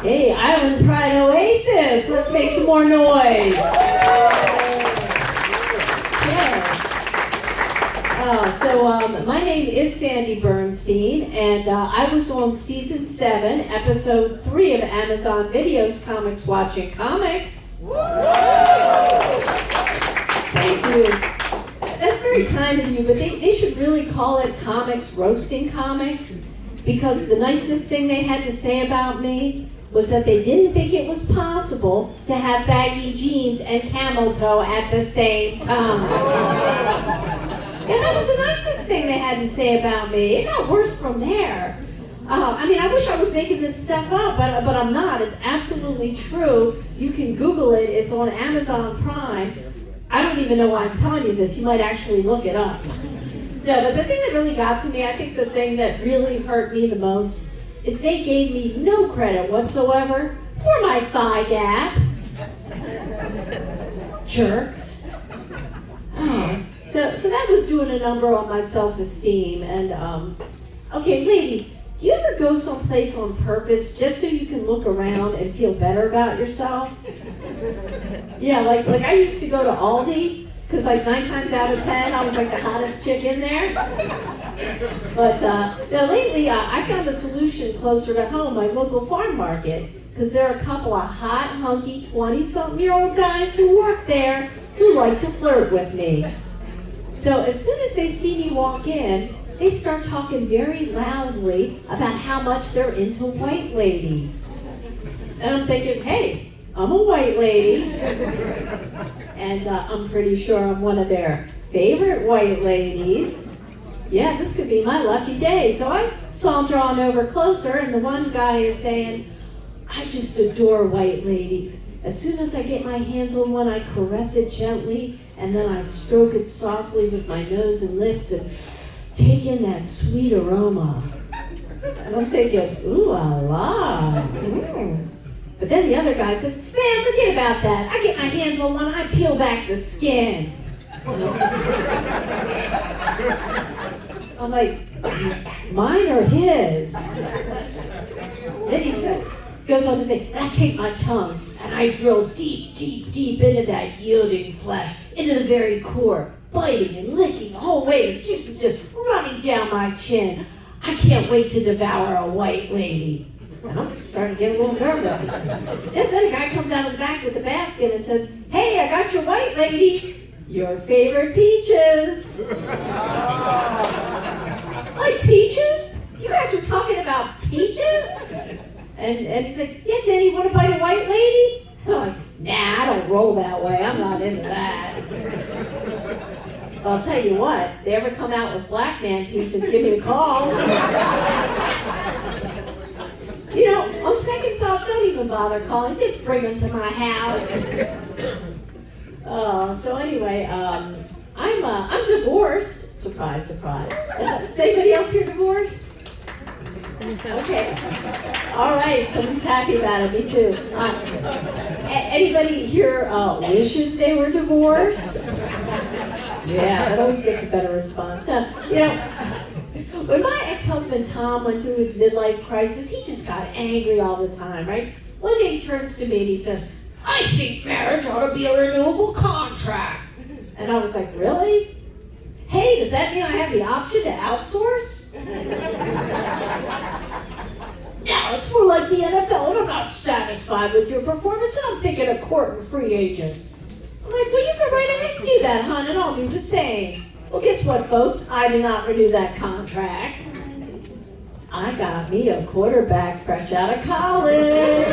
Hey, Island Pride Oasis, let's make some more noise. My name is Sandy Bernstein, and I was on season 7, episode 3 of Amazon Video's Comics Watching Comics. Thank you. That's very kind of you, but they should really call it Comics Roasting Comics, because the nicest thing they had to say about me was that they didn't think it was possible to have baggy jeans and camel toe at the same time. And that was the nicest thing they had to say about me. It got worse from there. I wish I was making this stuff up, but I'm not. It's absolutely true. You can Google it. It's on Amazon Prime. I don't even know why I'm telling you this. You might actually look it up. No, but the thing that really got to me, I think the thing that really hurt me the most, is they gave me no credit whatsoever for my thigh gap. Jerks. Oh. So that was doing a number on my self-esteem. And, okay, ladies, do you ever go someplace on purpose just so you can look around and feel better about yourself? Yeah, like I used to go to Aldi, because 9 times out of 10, I was the hottest chick in there. But lately, I found a solution closer to home, my local farm market, because there are a couple of hot, hunky, 20-something-year-old guys who work there who like to flirt with me. So as soon as they see me walk in, they start talking very loudly about how much they're into white ladies. And I'm thinking, hey, I'm a white lady. And I'm pretty sure I'm one of their favorite white ladies. Yeah, this could be my lucky day. So I saunter on over closer, and the one guy is saying, I just adore white ladies. As soon as I get my hands on one, I caress it gently, and then I stroke it softly with my nose and lips and take in that sweet aroma. And I'm thinking, ooh la la. But then the other guy says, man, forget about that. I get my hands on one, I peel back the skin. I'm like, mine or his? Then he goes on to say, and I take my tongue and I drill deep, deep, deep into that yielding flesh, into the very core, biting and licking the whole way. The juice is just running down my chin. I can't wait to devour a white lady. And I'm starting to get a little nervous. Just then a guy comes out of the back with the basket and says, hey, I got your white ladies. Your favorite peaches. Like peaches? You guys are talking about peaches? And he's like, yes, Andy, you want to bite a white lady? I'm like, nah, I don't roll that way. I'm not into that. Well, I'll tell you what, if they ever come out with black man peaches, give me a call. On second thought, don't even bother calling. Just bring them to my house. So anyway, I'm divorced. Surprise, surprise. Is anybody else here divorced? Okay. All right, somebody's happy about it. Me too. Anybody here wishes they were divorced? Yeah, that always gets a better response. When my ex-husband Tom went through his midlife crisis, he just got angry all the time, right? One day he turns to me and he says, I think marriage ought to be a renewable contract. And I was like, really? Hey, does that mean I have the option to outsource? No, it's more like the NFL, and I'm not satisfied with your performance, and I'm thinking of courting free agents. I'm like, well, you can right ahead and do that, hon, and I'll do the same. Well, guess what, folks? I did not renew that contract. I got me a quarterback fresh out of college.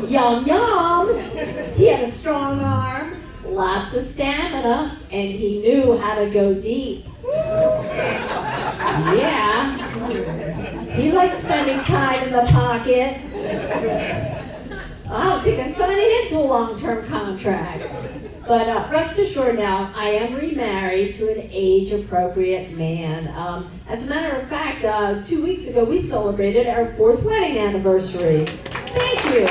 Yum, yum. He had a strong arm, lots of stamina, and he knew how to go deep. Yeah. He liked spending time in the pocket. I was thinking signing into a long-term contract. But rest assured now, I am remarried to an age-appropriate man. As a matter of fact, 2 weeks ago, we celebrated our 4th wedding anniversary. Thank you.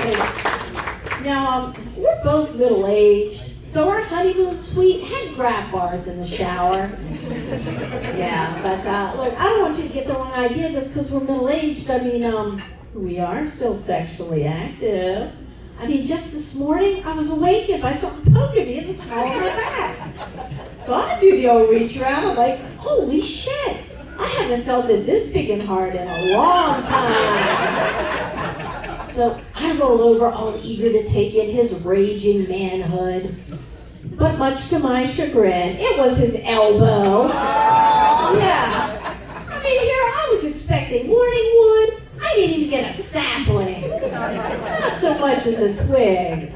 Okay. Now, we're both middle-aged, So our honeymoon suite had grab bars in the shower. Yeah, but look, I don't want you to get the wrong idea just because we're middle-aged. I mean, we are still sexually active. I mean, just this morning, I was awakened by something poking me in the small of my back. So I do the old reach around. I'm like, holy shit, I haven't felt it this big and hard in a long time. So I roll over all eager to take in his raging manhood. But much to my chagrin, it was his elbow. Yeah. I mean, here I was expecting morning wood. I didn't even get a sapling. Not so much as a twig.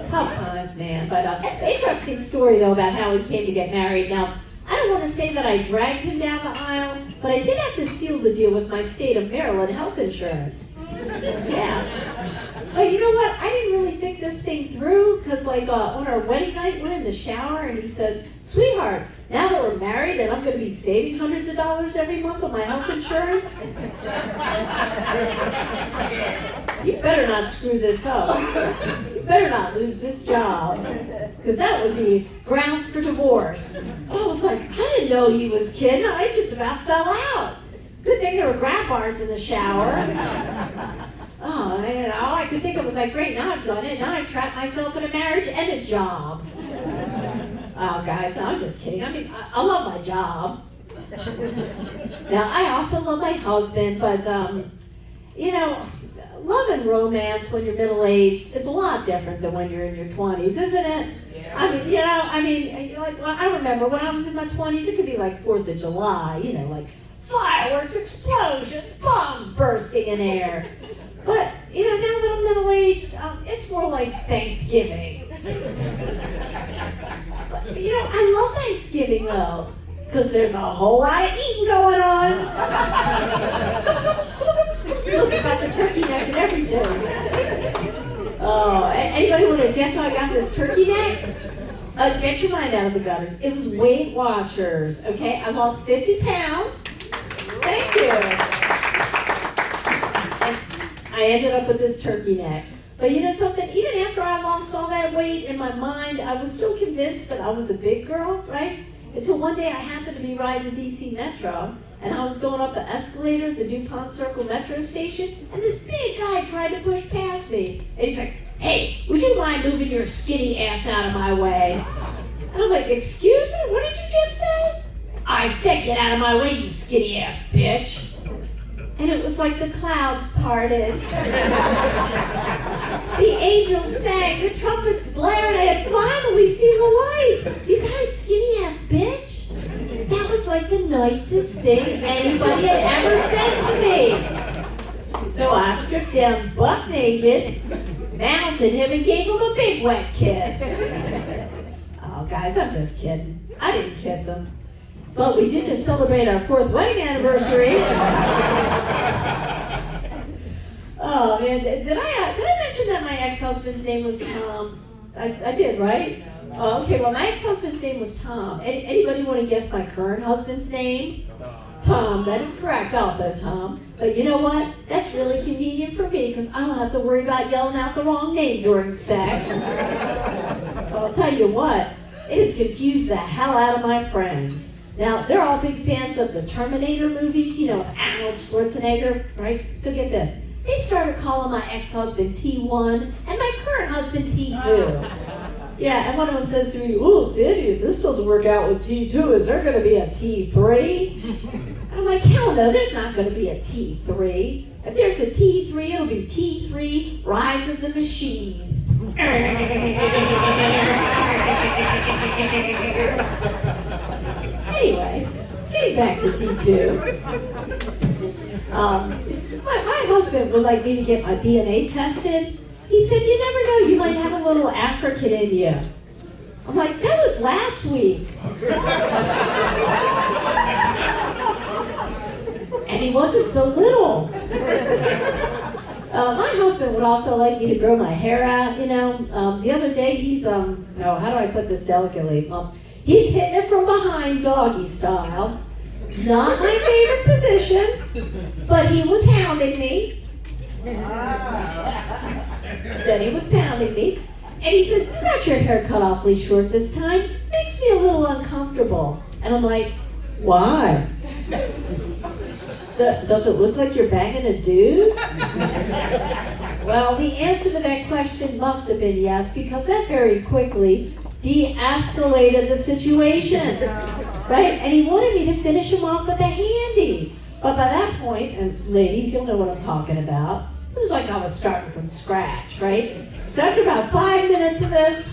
Tough times, man. But interesting story, though, about how he came to get married. Now, I don't want to say that I dragged him down the aisle, but I did have to seal the deal with my state of Maryland health insurance. Yeah. But you know what? I didn't really think this thing through, because like on our wedding night, we're in the shower, and he says, sweetheart, now that we're married and I'm going to be saving hundreds of dollars every month on my health insurance, you better not screw this up. You better not lose this job, because that would be grounds for divorce. I was like, I didn't know he was kidding. I just about fell out. Good thing there were grab bars in the shower. Oh, and all I could think of was like, great, now I've done it. Now I've trapped myself in a marriage and a job. Oh, guys, I'm just kidding. I mean, I love my job. Now, I also love my husband, but, you know, love and romance when you're middle-aged is a lot different than when you're in your 20s, isn't it? Yeah. I mean, like, I remember when I was in my 20s, it could be like 4th of July, you know, like fireworks, explosions, bombs bursting in air. But, you know, now that I'm middle-aged, it's more like Thanksgiving. But, you know, I love Thanksgiving, though, because there's a whole lot of eating going on. Look, I got the turkey neck and everything. Oh, anybody want to guess how I got this turkey neck? Get your mind out of the gutters. It was Weight Watchers, okay? I lost 50 pounds. Thank you. I ended up with this turkey neck. But you know something? Even after I lost all that weight, in my mind, I was still convinced that I was a big girl, right? Until one day I happened to be riding the DC Metro, and I was going up the escalator at the DuPont Circle Metro station, and this big guy tried to push past me. And he's like, hey, would you mind moving your skinny ass out of my way? And I'm like, excuse me? What did you just say? I said get out of my way, you skinny ass bitch. And it was like the clouds parted. The angels sang, the trumpets blared, I had finally seen the light. You guys, skinny ass bitch? That was like the nicest thing anybody had ever said to me. So I stripped down buck naked, mounted him, and gave him a big wet kiss. Oh guys, I'm just kidding. I didn't kiss him. But we did just celebrate our 4th wedding anniversary. Oh man, did I mention that my ex-husband's name was Tom? I did, right? Oh, okay, well my ex-husband's name was Tom. Anybody want to guess my current husband's name? Tom, that is correct, also Tom. But you know what? That's really convenient for me because I don't have to worry about yelling out the wrong name during sex. But I'll tell you what, it has confused the hell out of my friends. Now, they're all big fans of the Terminator movies, you know, Arnold Schwarzenegger, right? So get this. They started calling my ex-husband T1 and my current husband T2. Yeah, and one of them says to me, oh, Sandy, if this doesn't work out with T2, is there going to be a T3? And I'm like, hell no, there's not going to be a T3. If there's a T3, it'll be T3, Rise of the Machines. Anyway, getting back to T2. My husband would like me to get my DNA tested. He said, you never know, you might have a little African in you. I'm like, that was last week. And he wasn't so little. My husband would also like me to grow my hair out, you know. The other day he's, how do I put this delicately? He's hitting it from behind, doggy style. Not my favorite position, but he was hounding me. Then he was pounding me. And he says, you got your hair cut awfully short this time. Makes me a little uncomfortable. And I'm like, why? Does it look like you're banging a dude? Well, the answer to that question must have been yes, because that very quickly de-escalated the situation, right? And he wanted me to finish him off with a handy. But by that point, and ladies, you'll know what I'm talking about, it was like I was starting from scratch, right? So after about 5 minutes of this,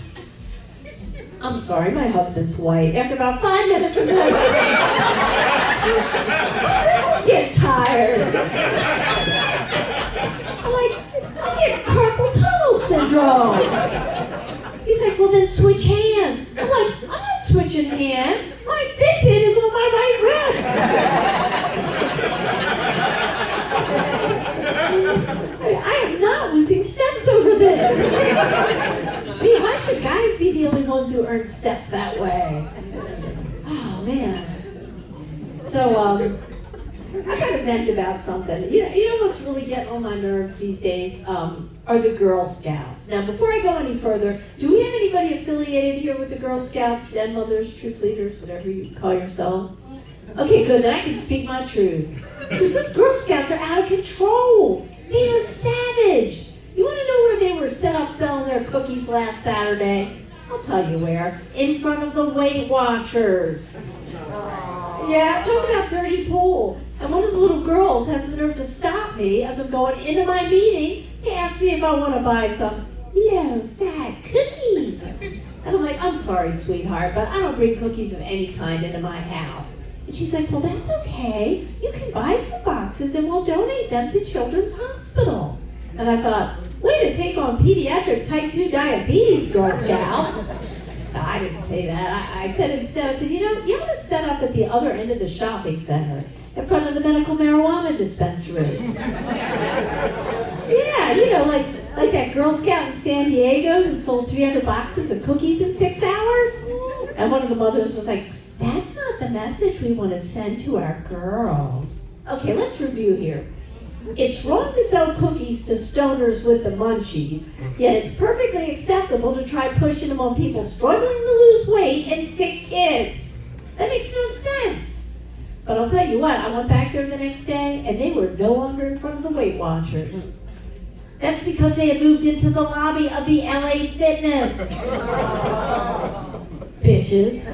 I'm sorry, my husband's white. After about 5 minutes of this, I get tired. I'm getting carpal tunnel syndrome. He's like, well then switch hands. I'm like, I'm not switching hands. My Fitbit is on my right wrist. I am not losing steps over this. I mean, why should guys be the only ones who earn steps that way? Oh man. So I gotta vent about something. You know what's really getting on my nerves these days are the Girl Scouts. Now, before I go any further, do we have anybody affiliated here with the Girl Scouts, Den Mothers, Troop Leaders, whatever you call yourselves? Okay, good, then I can speak my truth. Because those Girl Scouts are out of control. They are savage. You want to know where they were set up selling their cookies last Saturday? I'll tell you where. In front of the Weight Watchers. Yeah, talk about dirty pool. And one of the little girls has the nerve to stop me as I'm going into my meeting to ask me if I want to buy some low-fat cookies. And I'm like, I'm sorry, sweetheart, but I don't bring cookies of any kind into my house. And she's like, well, that's okay. You can buy some boxes and we'll donate them to Children's Hospital. And I thought, way to take on pediatric type 2 diabetes, Girl Scouts. No, I didn't say that. I said instead, I said, you ought to set up at the other end of the shopping center in front of the medical marijuana dispensary. Yeah, like that Girl Scout in San Diego who sold 300 boxes of cookies in 6 hours. And one of the mothers was like, that's not the message we want to send to our girls. Okay, let's review here. It's wrong to sell cookies to stoners with the munchies, yet it's perfectly acceptable to try pushing them on people struggling to lose weight and sick kids. That makes no sense. But I'll tell you what, I went back there the next day and they were no longer in front of the Weight Watchers. That's because they had moved into the lobby of the LA Fitness. Bitches.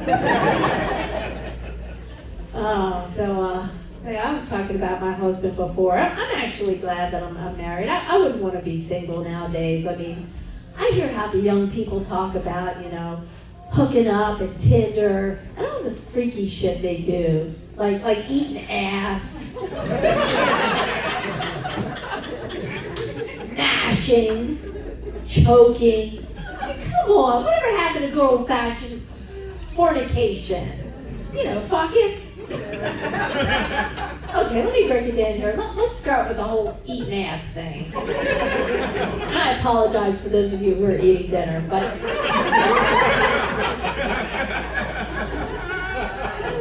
I was talking about my husband before. I'm actually glad that I'm married. I wouldn't want to be single nowadays. I mean, I hear how the young people talk about, hooking up and Tinder and all this freaky shit they do. Like eating ass. Smashing. Choking. I mean, come on. Whatever happened to good old-fashioned fornication? Fucking. Okay, let me break it down here. Let's start with the whole eating ass thing. I apologize for those of you who are eating dinner, but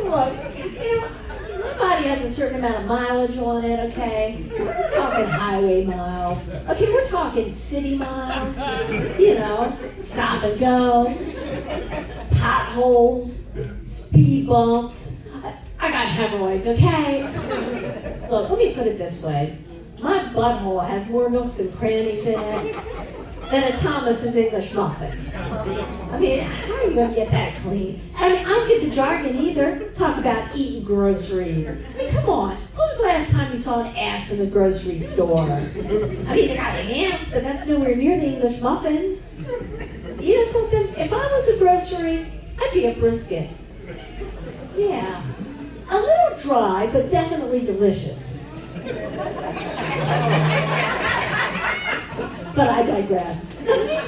look, my body has a certain amount of mileage on it, okay? We're talking highway miles. Okay, we're talking city miles, stop and go, potholes, speed bumps. I got hemorrhoids, okay? Look, let me put it this way. My butthole has more nooks and crannies in it than a Thomas's English muffin. I mean, how are you going to get that clean? I don't get the jargon either. Talk about eating groceries. I mean, come on. When was the last time you saw an ass in the grocery store? I mean, they got hams, but that's nowhere near the English muffins. You know something? If I was a grocery, I'd be a brisket. Yeah. A little dry, but definitely delicious. But I digress. The main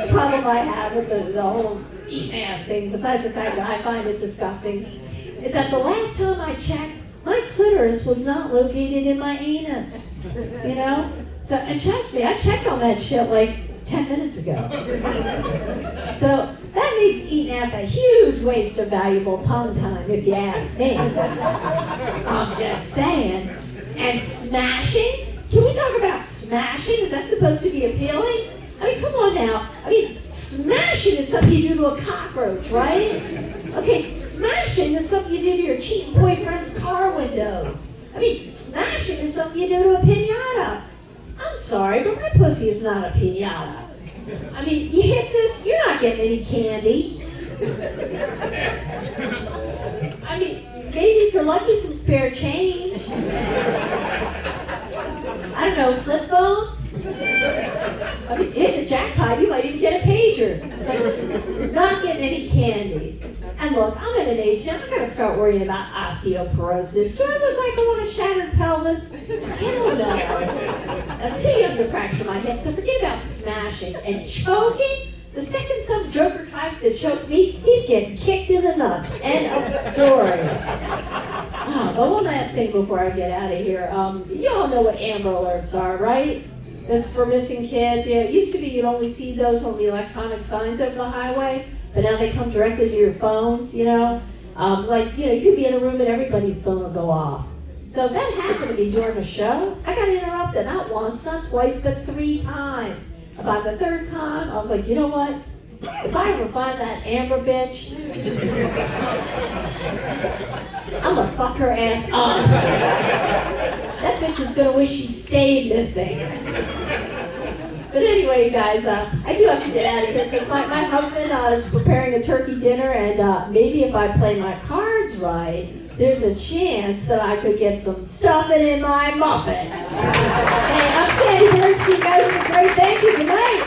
problem I have with the whole eating ass thing, besides the fact that I find it disgusting, is that the last time I checked, my clitoris was not located in my anus. So, and trust me, I checked on that shit like 10 minutes ago. So that makes eating ass a huge waste of valuable tongue time, if you ask me. I'm just saying. And smashing? Can we talk about smashing? Is that supposed to be appealing? I mean, come on now. I mean, smashing is something you do to a cockroach, right? Okay, smashing is something you do to your cheating boyfriend's car windows. I mean, smashing is something you do to a piñata. I'm sorry, but my pussy is not a piñata. I mean, you hit this, you're not getting any candy. I mean, maybe if you're lucky, some spare change. I don't know, flip phone? I mean, hit the jackpot, you might even get a pager. But not getting any candy. And look, I'm at an age now, I'm gonna start worrying about osteoporosis. Do I look like I want a shattered pelvis? Hell no. I'm too young to fracture my hip, so forget about smashing. And choking? The second some joker tries to choke me, he's getting kicked in the nuts. End of story. But one last thing before I get out of here. You all know what Amber Alerts are, right? That's for missing kids. Yeah, it used to be you'd only see those on the electronic signs over the highway, but now they come directly to your phones, you know? You could be in a room and everybody's phone will go off. So if that happened to me during a show, I got interrupted not once, not twice, but 3 times. About the 3rd time, I was like, you know what? If I ever find that Amber bitch, I'm gonna fuck her ass up. That bitch is gonna wish she stayed missing. But anyway, you guys, I do have to get out of here because my husband is preparing a turkey dinner, and maybe if I play my cards right, there's a chance that I could get some stuffing in my muffin. Hey, I'm Sandy Bernstein. You guys have a great day. Good night.